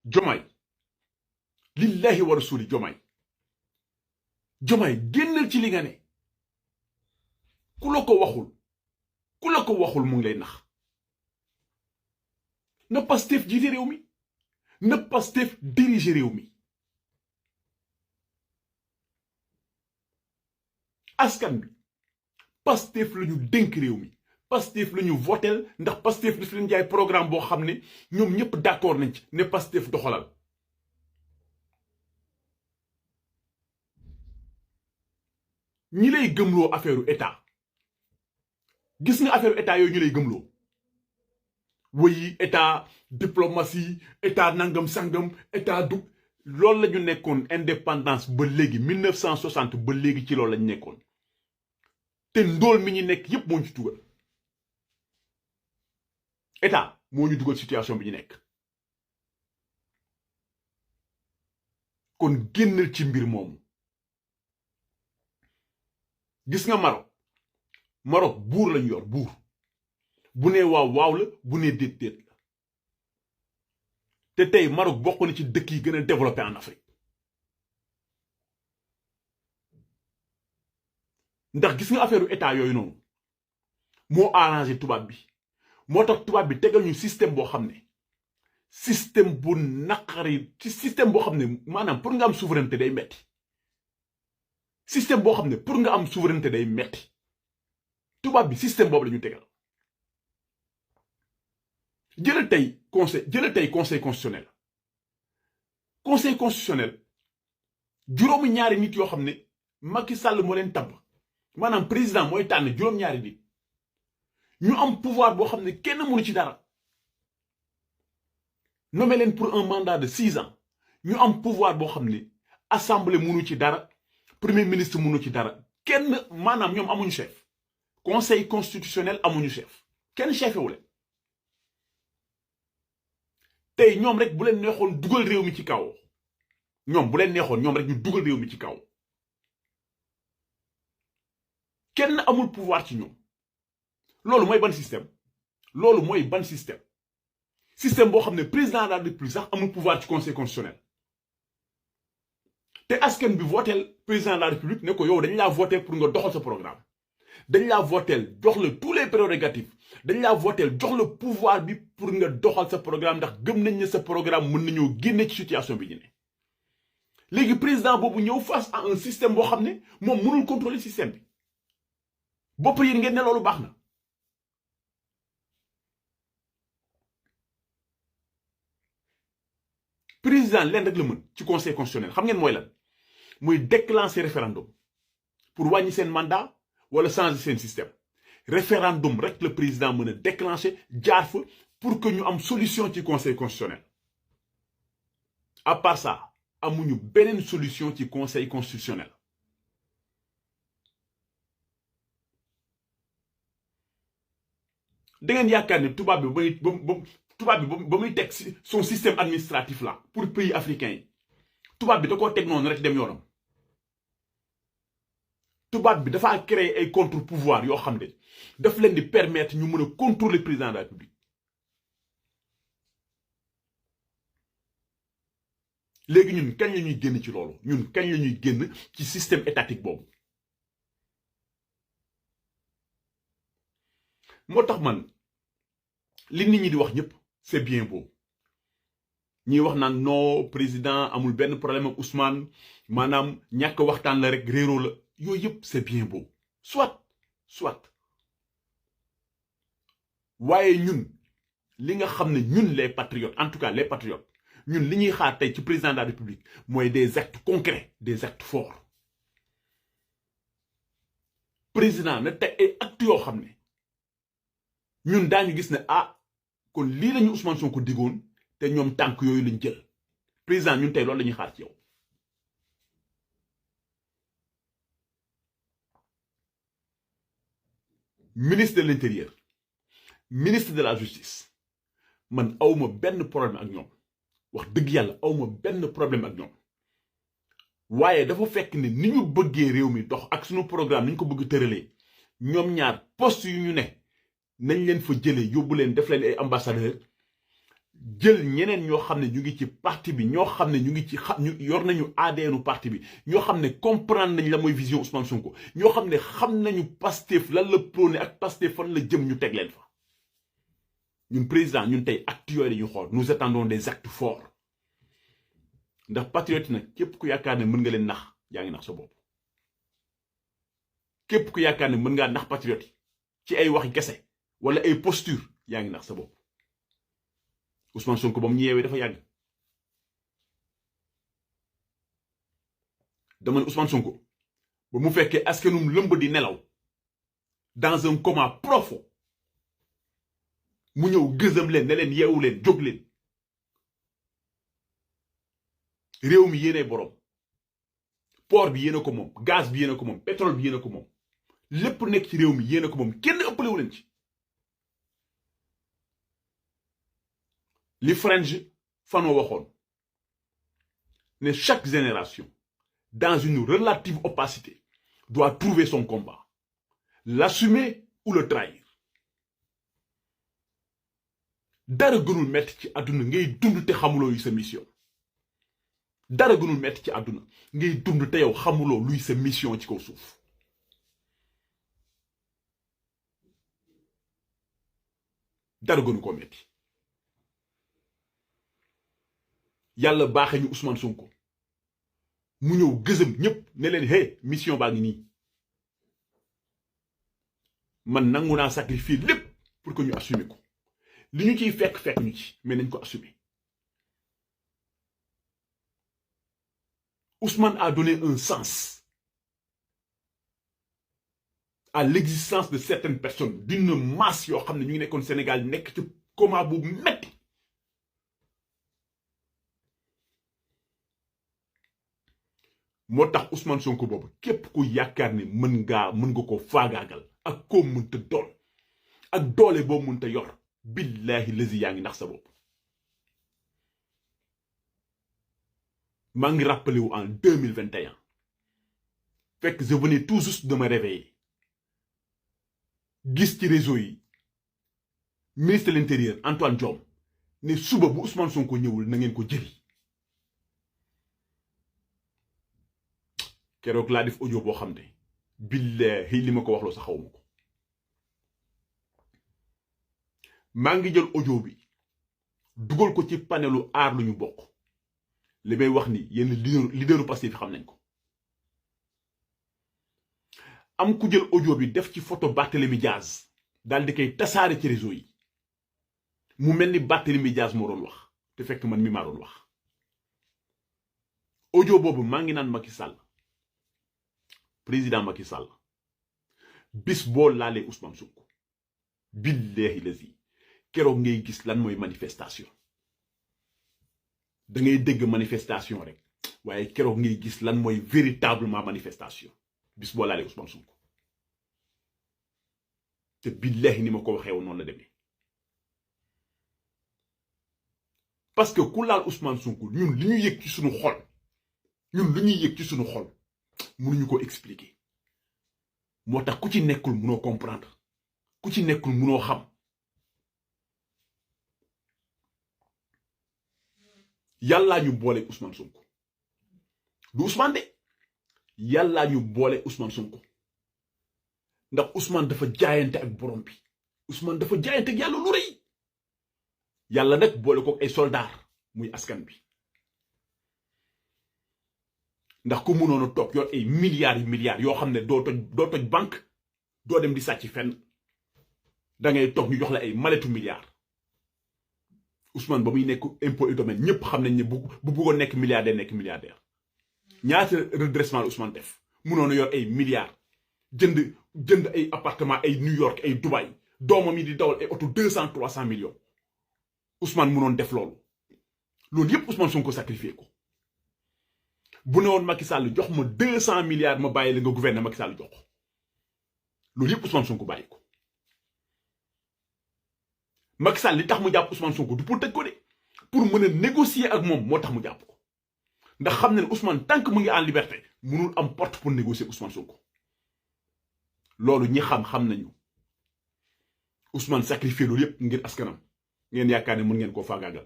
Diomaye lillahi wa rasuli Diomaye génnal ci li nga ne ku la ko waxul mu ngi lay nax na Pastef jiite réew mi na Pastef diriger réew mi askan bi Pastef la ñu dénk réew mi Pastef la ñu votel ndax Pastef daf leen jaay programme boo xam ne ñoom ñëpp d'accord nañ ci ne Pastef doxalal ñi lay gëmloo affaire état gis nga affaire état yooyu ñu lay gëmloo wëyi état diplomatie état nangam sangam état du loolu la ñu nekkoon indépendance ba léegi 1960 ba léegi ci loolu la ñu nekkoon te ndóol mi ñu nekk yépp moo ñu ci dugal état moo ñu dugal situation bi ñu nekk kon génnal ci mbir moomu gis nga Maroc buur lañu yor buur bu nee waaw la bu nee déet la te tey Maroc bokk na ci dëkk yi gën a développé en Afrique ndax gis nga affaire état yooyu noonu moo arrangé tubaab bi moo tax tubaab bi tegal ñu système boo xam ne système bu naqari ci système boo xam ne maanaam pour nga am souveraineté day metti système boo xam ne pour nga am souveraineté day metti tubaab bi système boobu la ñu tegal jëlal tey conseil constitutionnel juróomi ñaari nit yoo xam ne Macky Sall moo leen tabb maanaam président mooy tànn juróom-ñaari nit ñu am pouvoir boo xam ne kenn mënu ci dara nommé leen pour un mandat de 6 ans ñu am pouvoir boo xam ne assemblée mënu ci dara premier ministre mënu ci dara kenn maanaam ñoom amuñu chef conseil constitutionnel amuñu chef kenn chefewu leen tey ñoom rek bu leen neexoon dugal réew mi ci kaw ñoom bu leen neexoon ñoom rek ñu dugal réew mi ci kaw kenn amul pouvoir ci ñoom loolu mooy ban système système boo xam ne président de la République sax amul pouvoir ci conseil constitutionnel te askan bi votel président de la République ne ko yow dañ laa votel pour nga doxal sa programme dañ laa votel jox la tous les prérogatives dañ laa votel jox la pouvoir bi pour nga doxal sa programme ndax gëm nañ ne sa programme mën nañoo génne ci situation bi ñu ne léegi président boobu ñëw face à un système boo xam ne moom mënul contrôler système bi bopp yéen ngeen ne loolu baax na président leen rek la mën ci conseil constitutionnel xam ngeen mooy lan muy déclencher référendum pour wàññi seen mandat wala changer seen système référendum rek le président mën a déclencher jaar fa pour que ñu am solution ci conseil constitutionnel à part ça amuñu beneen solution ci conseil constitutionnel da ngeen yaakaar ne tubaab bi ba muy teg son système administratif là pour pays africain yi tubaab bi da koo teg noonu rek dem yoonam tubaab bi dafa créer ay contre pouvoir yoo xam ne daf leen di permettre ñu mën a contrôler président de la République léegi ñun kañ la ñuy génn ci loolu ñun kañ la ñuy génn ci système étatique boobu moo tax man li nit ñi di wax ñëpp c'est bien beau ñi wax naan non président amul benn problème ak Ousmane maanaam ñàkk waxtaan la rek réeroo la yooyu yëpp c'est bien beau soit waaye ñun li nga xam ne ñun les patriotes en tout cas les patriotes ñun li ñuy xaar tey ci président de la République mooy des actes concrets des actes forts président na teg ay actes yoo xam ne ñun daañu gis ne kon lii lañu Ousmane Sonko digoon te ñoom tànk yooyu lañ jël président ñun tey loolu la ñuy xaar ci yow ministre de l'intérieur ministre de la justice man awma benn problème ak ñoom wax dëgg yàlla awma benn problème ak ñoom waaye dafa fekk ne ni ñu bëggee réew mi dox ak suñu programme ni ñu ko bëgg tëralee ñoom ñaar poste yu ñu ne nañ leen fa jëlee yóbbu leen def leen ay ambassadeur jël ñeneen ñoo xam ne ñu ngi ci parti bi ñoo xam ne ñu ngi ci yor nañu ADN parti bi ñoo xam ne comprendre nañ la mooy vision Ousmane Sonko ñoo xam ne xam nañu Pastef lan la prôné ak Pastef fan la jëm ñu teg leen fa. ñun président ñun tey actes yooyu dañuy xool nous attendons des actes forts ndax patriote nag képp ku yaakaar ne mën nga leen nax yaa ngi nax sa bopp. képp ku yaakaar ne mën ngaa nax patriote ci ay waxi kese wala ay posture yaa ngi nax sa bopp. Ousmane Sonko ba mu ñëwee dafa yàgg dama ne Ousmane Sonko ba mu fekkee askanum lëmb di nelaw dans un coma profond mu ñëw gëzam leen ne leen yeewu leen jóg leen réew mi yéenee borom port bi yéene ko moom gaz bi yéene ko moom pétrole bi yéene ko moom lépp nekk ci réew mi yéene ko moom kenn ëppalewu leen ci. li French Fanon waxoon ne chaque génération dans une relative opacité doit trouver son combat, l'assumer ou le trahir. dara gënul metti ci àdduna ngay dund te xamuloo luy sa mission. dara gënul metti ci àdduna ngay dund te yow xamuloo luy sa mission ci kaw suuf. dara gënu ko metti. yàlla baaxee ñu Ousmane Sonko mu ñëw gëzëm ñëpp ne leen hey mission baa ngi nii man nangu naa sacrifier lépp pour que ñu assumer ko li ñu ciy fekk ñu ci mais nañ ko assumer. Ousmane a donné un sens à l'existence de certaines personnes d'une masse yoo xam ne ñu ngi nekkoon Sénégal nekk ci coma bu metti. moo tax Ousmane Sonko boobu képp ku yaakaar ne mën nga ko faagaagal ak koo mënta doon ak doole boo mënta yor billahi lazi yaa ngi nax sa bopp. maa ngi rappelé wu en 2021 fekk je venais tout juste de me réveiller gis ci réseau yi ministre de l'intérieur Antoine Diome ne suba bu Ousmane Sonko ñëwul na ngeen ko jëli. keroog laa def audio boo xam ne billahi li ma ko waxloo sa xaw ma ko. maa ngi jël audio bi dugal ko ci panelu aar lu ñu bokk li may wax ni yenn leaderu Pastef xam nañ ko. am ku jël audio bi def ci photo Barthélémy Diaz daal di koy tasaare ci réseau yi mu mel ni Barthélémy Diaz moo doon wax te fekk man mi maa doon wax. audio boobu maa ngi naan Macky Sall président Macky Sall bis boo laalee Ousmane Sonko billahi lazi keroog ngay gis lan mooy manifestation. da ngay dégg manifestation rek waaye keroog ngay gis lan mooy véritablement manifestation bis boo laalee Ousmane Sonko te billahi ni ma ko waxee woon noonu la demee. parce que ku laal Ousmane Sonko ñun li ñu yëg ci suñu xol mënuñu ko expliquer. moo tax ku ci nekkul mënoo comprendre ku ci nekkul mënoo xam. yàllaa ñu boole Ousmane Sonko du Ousmane de yàllaa ñu boole Ousmane Sonko ndax Ousmane dafa jaayante ak borom bi. Ousmane dafa jaayante ak yàlla lu rëy. yàlla nag boole ko ay soldaar muy askan bi. ndax ku mënoon a toog yor ay milliards yoo xam ne doo toj banque doo dem di sàcc fenn da ngay toog ñu jox la ay maletu milliards. Ousmane ba muy nekk impôt et domaine ñëpp xam nañ ne bu bëggoon nekk milliardaire ñaata redressement la Ousmane def mënoon a yor ay milliards jënd ay appartement ay New York ay Dubaï doomam yi di dawal ay oto 200-300 millions Ousmane mënoon def loolu yëpp Ousmane Sonko sacrifié ko. bu ne woon Macky Sall jox ma 200 milliards ma bàyyi la nga gouverner Macky Sall jox ko loolu yëpp Ousmane Sonko bàyyi ko. Macky Sall li tax mu jàpp Ousmane Sonko du pour tëj ko de pour mën a négocier ak moom moo tax mu jàpp ko ndax xam na ne Ousmane tant que mu ngi en liberté mënul am porte pour négocier Ousmane Sonko. loolu ñi xam nañu Ousmane sacrifié loolu yëpp ngir askanam ngeen yaakaar ne mën ngeen koo faagaagal